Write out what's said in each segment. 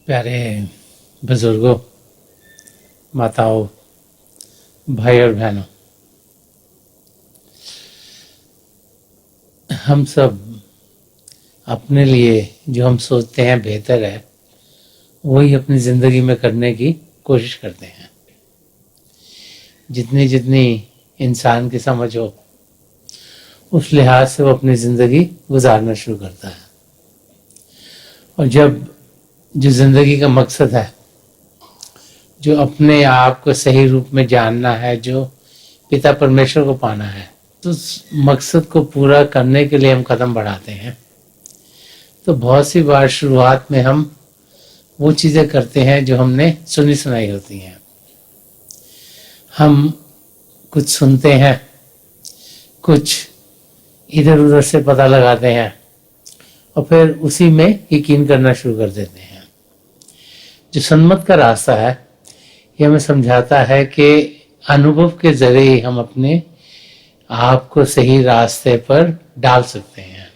प्यारे बुजुर्गों, माताओं, भाई और बहनों, हम सब अपने लिए जो हम सोचते हैं बेहतर है वही अपनी ज़िंदगी में करने की कोशिश करते हैं। जितनी जितनी इंसान की समझ हो उस लिहाज से वो अपनी ज़िंदगी गुजारना शुरू करता है। और जब जो ज़िंदगी का मकसद है, जो अपने आप को सही रूप में जानना है, जो पिता परमेश्वर को पाना है, तो उस मकसद को पूरा करने के लिए हम कदम बढ़ाते हैं। तो बहुत सी बार शुरुआत में हम वो चीज़ें करते हैं जो हमने सुनी सुनाई होती हैं। हम कुछ सुनते हैं, कुछ इधर उधर से पता लगाते हैं और फिर उसी में यकीन करना शुरू कर देते हैं। जो सन्मत का रास्ता है ये हमें समझाता है कि अनुभव के जरिए हम अपने आप को सही रास्ते पर डाल सकते हैं।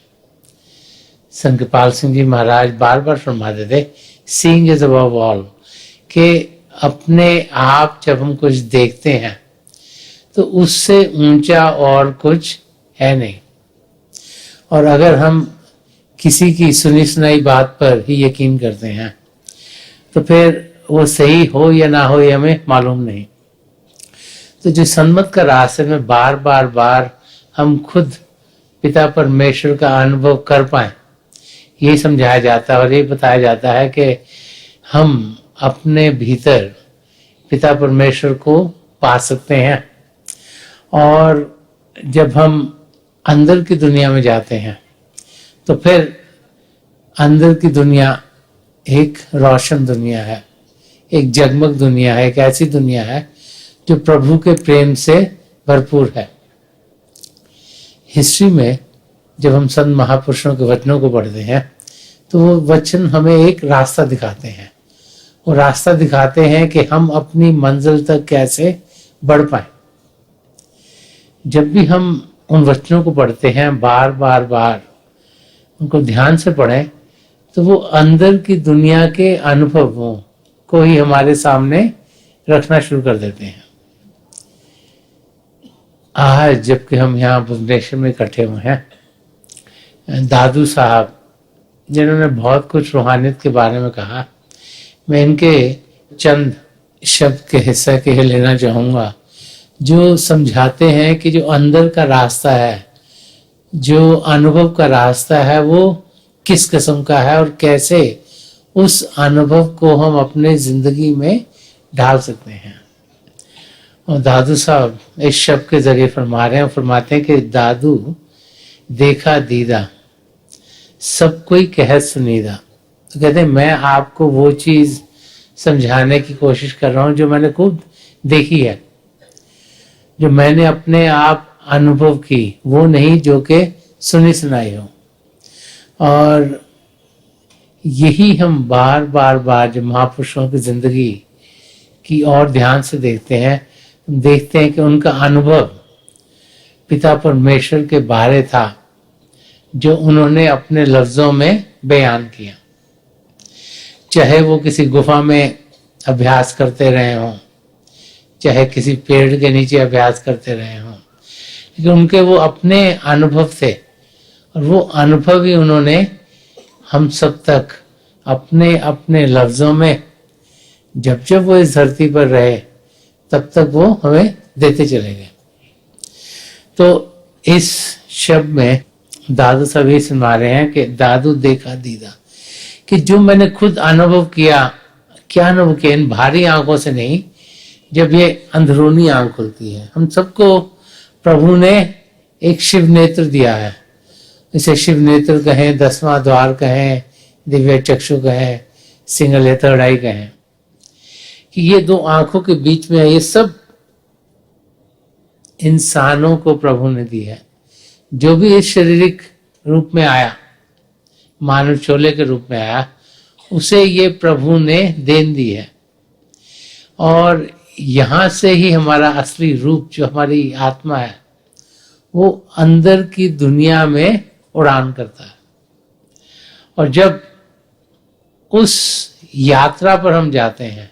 संत कृपाल सिंह जी महाराज बार बार फरमाते थे, सीइंग इज अबव ऑल, कि अपने आप जब हम कुछ देखते हैं तो उससे ऊंचा और कुछ है नहीं। और अगर हम किसी की सुनी सुनाई बात पर ही यकीन करते हैं तो फिर वो सही हो या ना हो ये हमें मालूम नहीं। तो जो सन्मत का रास्ते में बार बार हम खुद पिता परमेश्वर का अनुभव कर पाए, ये समझाया जाता है और ये बताया जाता है कि हम अपने भीतर पिता परमेश्वर को पा सकते हैं। और जब हम अंदर की दुनिया में जाते हैं तो फिर अंदर की दुनिया एक रोशन दुनिया है, एक जगमग दुनिया है, एक ऐसी दुनिया है जो प्रभु के प्रेम से भरपूर है। हिस्ट्री में जब हम संत महापुरुषों के वचनों को पढ़ते हैं तो वो वचन हमें एक रास्ता दिखाते हैं। वो रास्ता दिखाते हैं कि हम अपनी मंजिल तक कैसे बढ़ पाए। जब भी हम उन वचनों को पढ़ते हैं, बार बार उनको ध्यान से पढ़ें, तो वो अंदर की दुनिया के अनुभवों को ही हमारे सामने रखना शुरू कर देते हैं। आज जबकि हम यहाँ भुवनेश्वर में इकट्ठे हुए हैं, दादू साहब जिन्होंने बहुत कुछ रूहानियत के बारे में कहा, मैं इनके चंद शब्द के हिस्से के लेना चाहूँगा जो समझाते हैं कि जो अंदर का रास्ता है, जो अनुभव का रास्ता है, वो किस किस्म का है और कैसे उस अनुभव को हम अपने जिंदगी में ढाल सकते हैं। और दादू साहब इस शब्द के जरिए फरमाते हैं कि दादू देखा दीदा सब कोई कह सुनीदा। तो कहते हैं मैं आपको वो चीज समझाने की कोशिश कर रहा हूं जो मैंने खुद देखी है, जो मैंने अपने आप अनुभव की, वो नहीं जो कि सुनी सुनाई हो। और यही हम बार बार जब महापुरुषों की जिंदगी की और ध्यान से देखते हैं कि उनका अनुभव पिता परमेश्वर के बारे था जो उन्होंने अपने लफ्जों में बयान किया। चाहे वो किसी गुफा में अभ्यास करते रहे हों, चाहे किसी पेड़ के नीचे अभ्यास करते रहे हों, लेकिन उनके वो अपने अनुभव थे और वो अनुभव ही उन्होंने हम सब तक अपने अपने लफ्जों में जब जब वो इस धरती पर रहे तब तक वो हमें देते चले गए। तो इस शब्द में दादू साहब ये सुना रहे हैं कि दादू देखा दीदा, कि जो मैंने खुद अनुभव किया, क्या अनुभव किया, इन भारी आंखों से नहीं, जब ये अंदरूनी आंख खुलती है। हम सबको प्रभु ने एक शिव नेत्र दिया है, इसे शिव नेत्र कहें, 10वां द्वार कहें, दिव्य चक्षु कहें, सिंगल या थर्ड आई कहें, कि ये दो आंखों के बीच में ये सब इंसानों को प्रभु ने दी है। जो भी इस शारीरिक रूप में आया, मानव चोले के रूप में आया, उसे ये प्रभु ने देन दी है। और यहां से ही हमारा असली रूप, जो हमारी आत्मा है, वो अंदर की दुनिया में उड़ान करता है। और जब उस यात्रा पर हम जाते हैं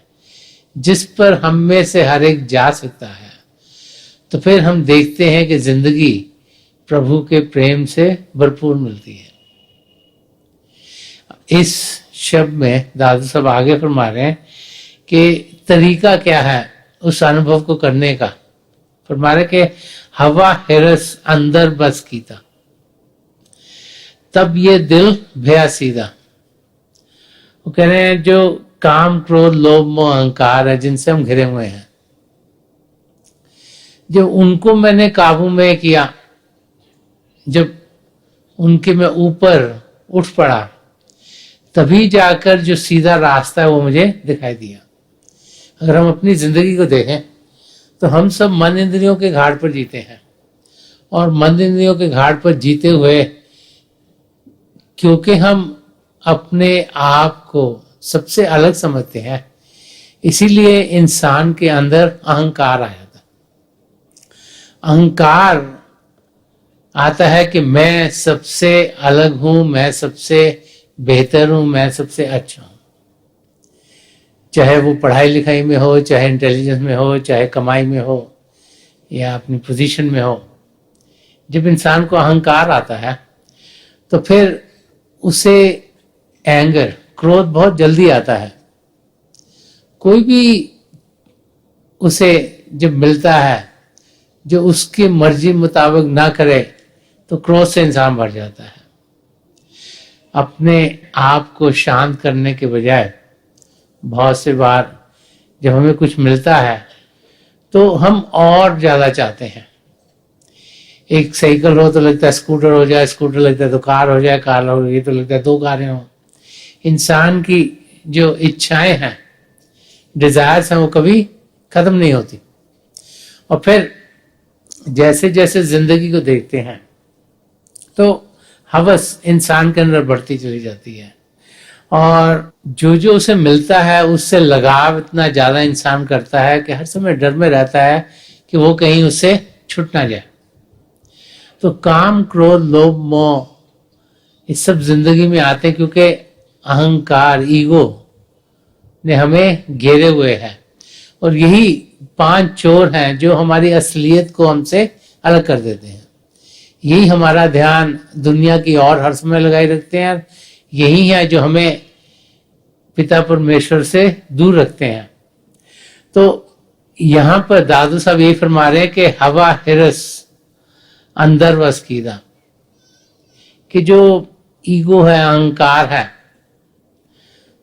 जिस पर हम में से हर एक जा सकता है, तो फिर हम देखते हैं कि जिंदगी प्रभु के प्रेम से भरपूर मिलती है। इस शब्द में दादू साहब आगे फरमा रहे हैं कि तरीका क्या है उस अनुभव को करने का। फरमा रहे कि हवा हिरस अंदर बस कीता, तब ये दिल भया सीधा। वो कह रहे हैं जो काम क्रोध लोभ मोह अहंकार है जिनसे हम घिरे हुए हैं, जब उनको मैंने काबू में किया, जब उनके मैं ऊपर उठ पड़ा, तभी जाकर जो सीधा रास्ता है वो मुझे दिखाई दिया। अगर हम अपनी जिंदगी को देखें तो हम सब मन इंद्रियों के घाट पर जीते हैं, और मन इंद्रियों के घाट पर जीते हुए क्योंकि हम अपने आप को सबसे अलग समझते हैं, इसीलिए इंसान के अंदर अहंकार आया था। अहंकार आता है कि मैं सबसे अलग हूं, मैं सबसे बेहतर हूं, मैं सबसे अच्छा हूं। चाहे वो पढ़ाई लिखाई में हो, चाहे इंटेलिजेंस में हो, चाहे कमाई में हो, या अपनी पोजीशन में हो। जब इंसान को अहंकार आता है तो फिर उसे एंगर, क्रोध बहुत जल्दी आता है। कोई भी उसे जब मिलता है जो उसकी मर्जी मुताबिक ना करे तो क्रोध से इंसान भर जाता है। अपने आप को शांत करने के बजाय बहुत से बार जब हमें कुछ मिलता है तो हम और ज्यादा चाहते हैं। एक साइकिल हो तो लगता है स्कूटर हो जाए, स्कूटर लगता है तो कार हो जाए, कार हो गई तो लगता है दो कारें हो। इंसान की जो इच्छाएं हैं, डिजायर्स हैं, वो कभी खत्म नहीं होती। और फिर जैसे जैसे जिंदगी को देखते हैं तो हवस इंसान के अंदर बढ़ती चली जाती है, और जो जो उसे मिलता है उससे लगाव इतना ज्यादा इंसान करता है कि हर समय डर में रहता है कि वो कहीं उससे छूट ना जाए। तो काम क्रोध लोभ मोह ये सब जिंदगी में आते हैं क्योंकि अहंकार, ईगो ने हमें घेरे हुए है, और यही 5 चोर हैं जो हमारी असलियत को हमसे अलग कर देते हैं। यही हमारा ध्यान दुनिया की और हर समय लगाए रखते हैं, यही है जो हमें पिता परमेश्वर से दूर रखते हैं। तो यहां पर दादू साहब यही फरमा रहे हैं कि हवा हिरस अंदर वस कीदा, कि जो ईगो है, अहंकार है,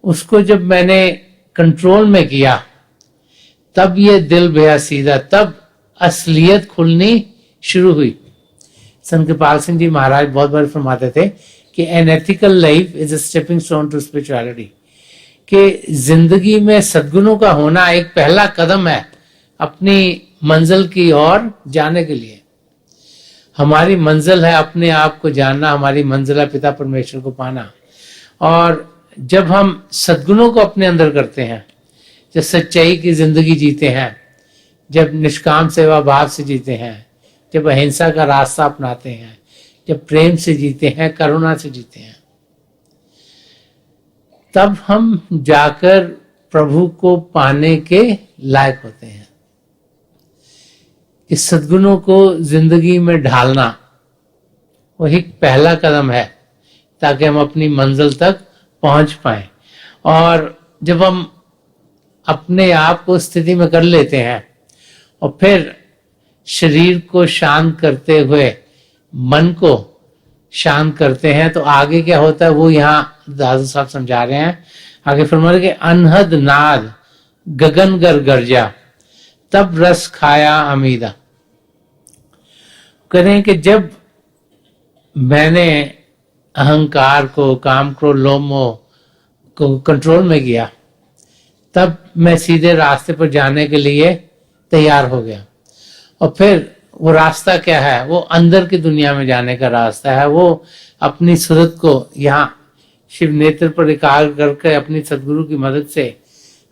उसको जब मैंने कंट्रोल में किया तब ये दिल भया सीधा, तब असलियत खुलनी शुरू हुई। संत कृपाल सिंह जी महाराज बहुत बार फरमाते थे कि an ethical life is a stepping stone to spirituality, कि जिंदगी में सद्गुणों का होना एक पहला कदम है अपनी मंजिल की ओर जाने के लिए। हमारी मंजिल है अपने आप को जानना, हमारी मंजिल है पिता परमेश्वर को पाना। और जब हम सद्गुणों को अपने अंदर करते हैं, जब सच्चाई की जिंदगी जीते हैं, जब निष्काम सेवा भाव से जीते हैं, जब अहिंसा का रास्ता अपनाते हैं, जब प्रेम से जीते हैं, करुणा से जीते हैं, तब हम जाकर प्रभु को पाने के लायक होते हैं। इस सद्गुणों को जिंदगी में ढालना वही पहला कदम है ताकि हम अपनी मंजिल तक पहुंच पाए। और जब हम अपने आप को स्थिति में कर लेते हैं और फिर शरीर को शांत करते हुए मन को शांत करते हैं, तो आगे क्या होता है वो यहाँ दादू साहब समझा रहे हैं। आगे फरमा रहे कि अनहद नाद गगन गर गर्जा, तब रस खाया अमीदा। कह रहे हैं कि जब मैंने अहंकार को, काम क्रोध लोभ मोह को कंट्रोल में किया, तब मैं सीधे रास्ते पर जाने के लिए तैयार हो गया। और फिर वो रास्ता क्या है? वो अंदर की दुनिया में जाने का रास्ता है। वो अपनी सूरत को यहाँ शिव नेत्र पर एकाग्र करके अपनी सदगुरु की मदद से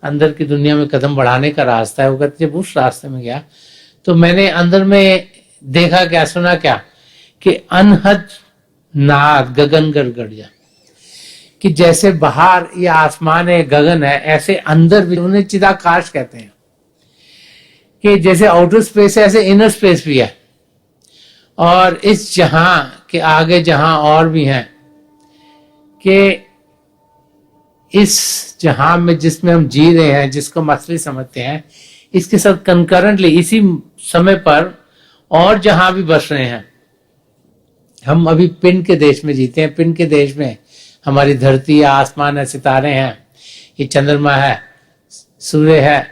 अंदर की दुनिया में कदम बढ़ाने का रास्ता है। वो कहते जब उस रास्ते में गया तो मैंने अंदर में देखा क्या, सुना क्या, कि अनहद नाद गगन गर गर्जा, कि जैसे बाहर ये आसमान है, गगन है, ऐसे अंदर भी, उन्हें चिदाकाश कहते हैं, कि जैसे आउटर स्पेस है ऐसे इनर स्पेस भी है। और इस जहां के आगे जहां और भी हैं, कि इस जहां में जिसमें हम जी रहे हैं, जिसको हम असली समझते हैं, इसके साथ कंकरेंटली इसी समय पर और जहां भी बस रहे हैं। हम अभी पिंड के देश में जीते हैं। पिंड के देश में हमारी धरती है, आसमान है, सितारे हैं, ये चंद्रमा है, सूर्य है,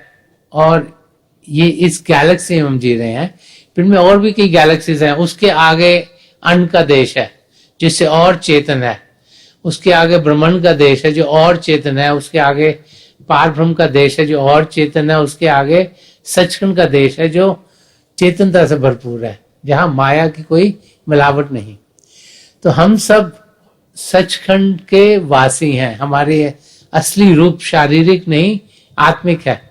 और ये इस गैलेक्सी में हम जी रहे हैं। पिंड में और भी कई गैलेक्सीज हैं। उसके आगे अन्न का देश है जिससे और चेतन है। उसके आगे ब्रह्मांड का देश है जो और चेतन है। उसके आगे पार ब्रह्म का देश है जो और चेतन है। उसके आगे सचखंड का देश है जो चेतनता से भरपूर है, जहां माया की कोई मिलावट नहीं। तो हम सब सचखंड के वासी हैं। हमारे असली रूप शारीरिक नहीं, आत्मिक है।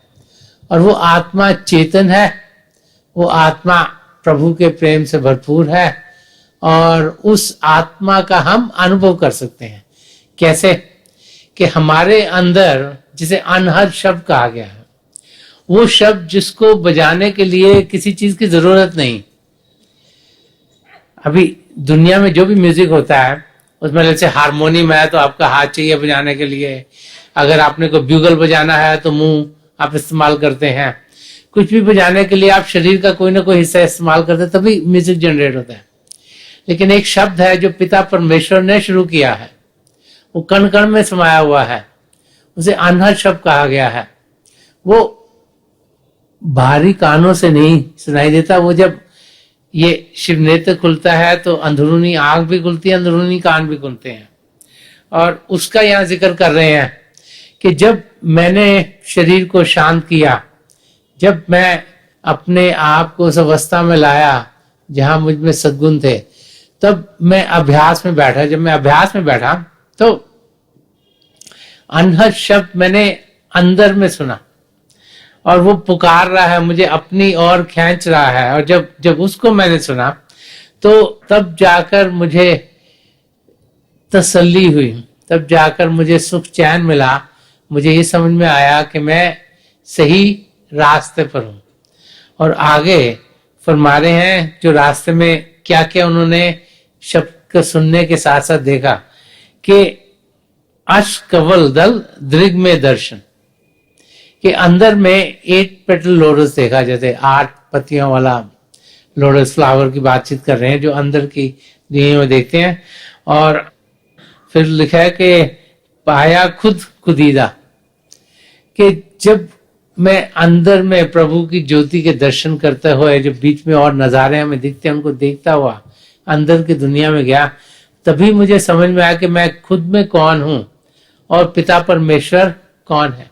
और वो आत्मा चेतन है, वो आत्मा प्रभु के प्रेम से भरपूर है, और उस आत्मा का हम अनुभव कर सकते हैं। कैसे? कि हमारे अंदर जिसे अनहद शब्द कहा गया है, वो शब्द जिसको बजाने के लिए किसी चीज की जरूरत नहीं। अभी दुनिया में जो भी म्यूजिक होता है उसमें जैसे हारमोनियम है तो आपका हाथ चाहिए बजाने के लिए, अगर आपने को ब्यूगल बजाना है तो मुंह आप इस्तेमाल करते हैं, कुछ भी बजाने के लिए आप शरीर का कोई ना कोई हिस्सा इस्तेमाल करते हैं, तभी म्यूजिक जनरेट होता है। लेकिन एक शब्द है जो पिता परमेश्वर ने शुरू किया है, वो कण कण में समाया हुआ है, उसे अनहद शब्द कहा गया है। वो बाहरी कानों से नहीं सुनाई देता, वो जब ये शिव नेत्र खुलता है तो अंदरूनी आंख भी खुलती है, अंदरूनी कान भी खुलते हैं। और उसका यहाँ जिक्र कर रहे हैं कि जब मैंने शरीर को शांत किया, जब मैं अपने आप को उस अवस्था में लाया जहां मुझ में सद्गुण थे, तब मैं अभ्यास में बैठा। जब मैं अभ्यास में बैठा तो अनहद शब्द मैंने अंदर में सुना, और वो पुकार रहा है, मुझे अपनी ओर खींच रहा है। और जब उसको मैंने सुना तो तब जाकर मुझे तसल्ली हुई, तब जाकर मुझे सुख चैन मिला। मुझे ये समझ में आया कि मैं सही रास्ते पर हूं। और आगे फरमा रहे हैं जो रास्ते में क्या क्या उन्होंने शब्द को सुनने के साथ साथ देखा कि अश कवल दल दृग में दर्शन, के अंदर में 8 पेटल लोटस देखा, जैसे 8 पत्तियों वाला लोटस फ्लावर की बातचीत कर रहे हैं जो अंदर की दुनिया में देखते हैं। और फिर लिखा है कि पाया खुद खुदीदा, कि जब मैं अंदर में प्रभु की ज्योति के दर्शन करते हुए, जो बीच में और नजारे हमें दिखते हैं उनको देखता हुआ अंदर की दुनिया में गया, तभी मुझे समझ में आया कि मैं खुद में कौन हूं और पिता परमेश्वर कौन है।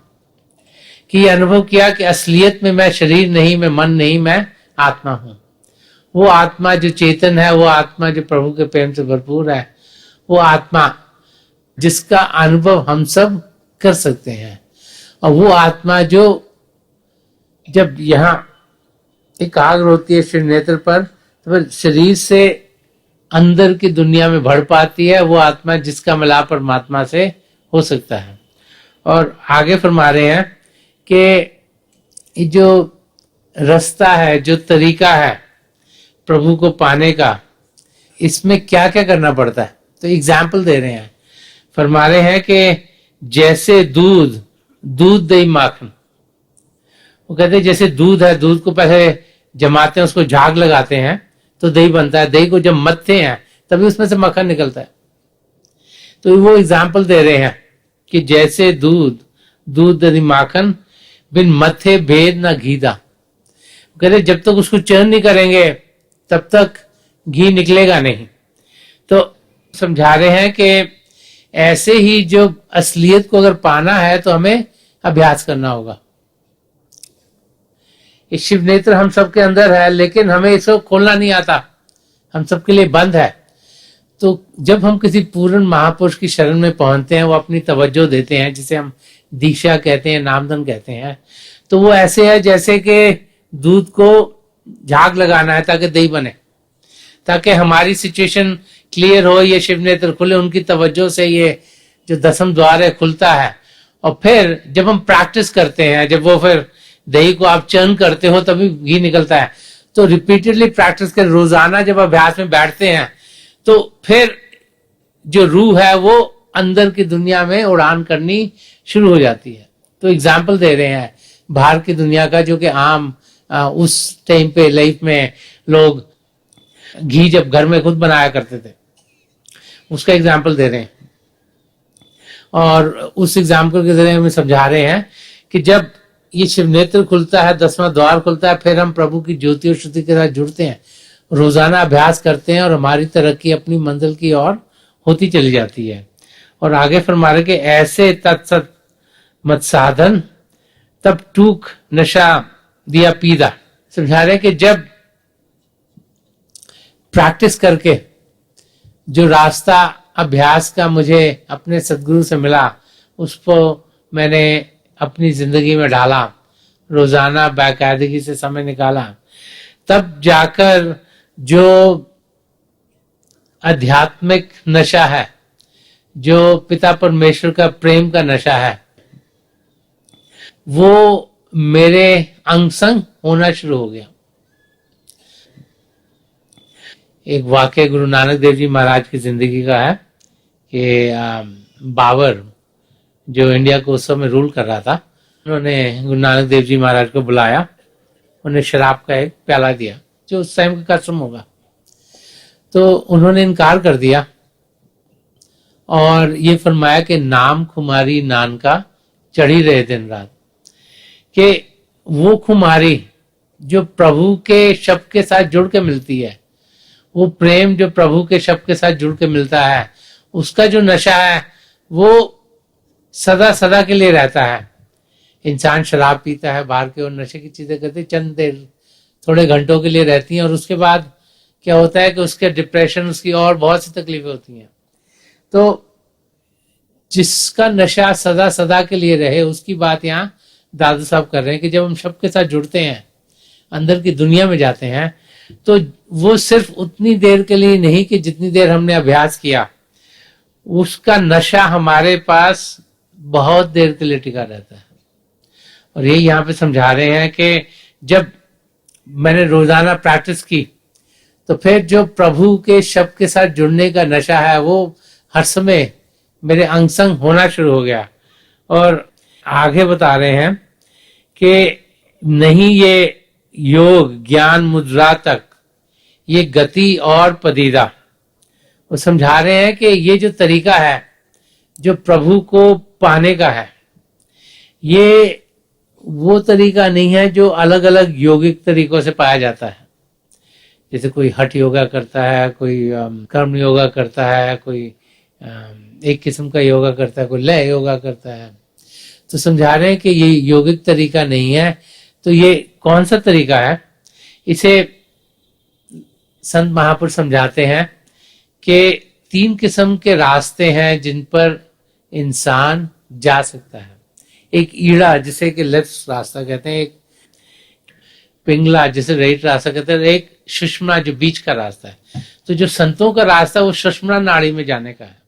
कि ये अनुभव किया कि असलियत में मैं शरीर नहीं, मैं मन नहीं, मैं आत्मा हूं। वो आत्मा जो चेतन है, वो आत्मा जो प्रभु के प्रेम से भरपूर है, वो आत्मा जिसका अनुभव हम सब कर सकते हैं। और वो आत्मा जो जब यहाँ एकाग्र होती है शिव नेत्र पर, तो फिर शरीर से अंदर की दुनिया में बढ़ पाती है। वो आत्मा जिसका मिलाप परमात्मा से हो सकता है। और आगे फरमा रहे हैं कि जो रास्ता है, जो तरीका है प्रभु को पाने का, इसमें क्या क्या करना पड़ता है। तो एग्जाम्पल दे रहे हैं, फरमा रहे हैं कि जैसे दूध, दही, माखन। वो कहते हैं जैसे दूध है, दूध को पहले जमाते हैं, उसको झाग लगाते हैं तो दही बनता है। दही को जब मथते हैं तभी उसमें से मक्खन निकलता है। तो वो एग्जाम्पल दे रहे हैं कि जैसे दूध, दही, माखन, बिन मथे भेद न घीदा। कहते जब तक उसको चर्न नहीं करेंगे तब तक घी निकलेगा नहीं। तो समझा रहे हैं कि ऐसे ही जो असलियत को अगर पाना है तो हमें अभ्यास करना होगा। ये शिव नेत्र हम सबके अंदर है, लेकिन हमें इसको खोलना नहीं आता, हम सबके लिए बंद है। तो जब हम किसी पूर्ण महापुरुष की शरण में पहुंचते हैं, वो अपनी तवज्जो देते हैं, जिसे हम दीक्षा कहते हैं, नामधन कहते हैं। तो वो ऐसे है जैसे कि दूध को झाग लगाना है ताकि दही बने, ताकि हमारी सिचुएशन क्लियर हो, ये शिव नेत्र खुले, उनकी तवज्जो से ये जो दसम द्वार है खुलता है। और फिर जब हम प्रैक्टिस करते हैं, जब वो फिर दही को आप चर्न करते हो तभी घी निकलता है, तो रिपीटेडली प्रैक्टिस कर, रोजाना जब अभ्यास में बैठते हैं तो फिर जो रूह है वो अंदर की दुनिया में उड़ान करनी शुरू हो जाती है। तो एग्जाम्पल दे रहे हैं बाहर की दुनिया का, जो कि आम उस टाइम पे लाइफ में लोग घी जब घर में खुद बनाया करते थे, उसका एग्जाम्पल दे रहे हैं। और उस एग्जाम्पल के जरिए हमें समझा रहे हैं कि जब ये शिव नेत्र खुलता है, 10वां द्वार खुलता है, फिर हम प्रभु की ज्योति और श्रुति के साथ जुड़ते हैं, रोजाना अभ्यास करते हैं और हमारी तरक्की अपनी मंजिल की ओर होती चली जाती है। और आगे फरमा रहे कि ऐसे तत्सत मत साधन तब टूक नशा दिया पीदा। समझा रहे कि जब प्रैक्टिस करके जो रास्ता अभ्यास का मुझे अपने सदगुरु से मिला, उसको मैंने अपनी जिंदगी में डाला, रोजाना बाकायदगी से समय निकाला, तब जाकर जो आध्यात्मिक नशा है, जो पिता परमेश्वर का प्रेम का नशा है, वो मेरे अंग संग होना शुरू हो गया। एक वाक्य गुरु नानक देव जी महाराज की जिंदगी का है कि बाबर जो इंडिया को उस समय रूल कर रहा था, उन्होंने गुरु नानक देव जी महाराज को बुलाया, उन्हें शराब का एक प्याला दिया, जो उस टाइम का कस्टम होगा। तो उन्होंने इनकार कर दिया और ये फरमाया कि नाम खुमारी नान का चढ़ी रहे दिन रात, कि वो खुमारी जो प्रभु के शब्द के साथ जुड़ के मिलती है, वो प्रेम जो प्रभु के शब्द के साथ जुड़ के मिलता है, उसका जो नशा है वो सदा सदा के लिए रहता है। इंसान शराब पीता है, बाहर के और नशे की चीजें करते, चंद देर थोड़े घंटों के लिए रहती हैं और उसके बाद क्या होता है कि उसके डिप्रेशन, उसकी और बहुत सी तकलीफें होती हैं। तो जिसका नशा सदा सदा के लिए रहे, उसकी बात यहाँ दादू साहब कर रहे हैं कि जब हम शब्द के साथ जुड़ते हैं, अंदर की दुनिया में जाते हैं, तो वो सिर्फ उतनी देर के लिए नहीं कि जितनी देर हमने अभ्यास किया, उसका नशा हमारे पास बहुत देर के लिए टिका रहता है। और ये यहाँ पे समझा रहे हैं कि जब मैंने रोजाना प्रैक्टिस की, तो फिर जो प्रभु के शब्द के साथ जुड़ने का नशा है वो हर समय मेरे अंग संग होना शुरू हो गया। और आगे बता रहे हैं कि नहीं, ये योग ज्ञान मुद्रा तक ये गति और पदीदा। वो समझा रहे हैं कि ये जो तरीका है जो प्रभु को पाने का है, ये वो तरीका नहीं है जो अलग अलग यौगिक तरीकों से पाया जाता है। जैसे कोई हठ योगा करता है, कोई कर्म योगा करता है, कोई एक किस्म का योगा करता है, कोई लय योगा करता है। तो समझा रहे हैं कि ये यौगिक तरीका नहीं है। तो ये कौन सा तरीका है? इसे संत महापुरुष समझाते हैं कि 3 किस्म के रास्ते हैं जिन पर इंसान जा सकता है। एक ईड़ा जिसे कि लेफ्ट रास्ता कहते हैं, एक पिंगला जिसे राइट रास्ता कहते हैं, एक सुषुम्ना जो बीच का रास्ता है। तो जो संतों का रास्ता वो सुषुम्ना नाड़ी में जाने का है।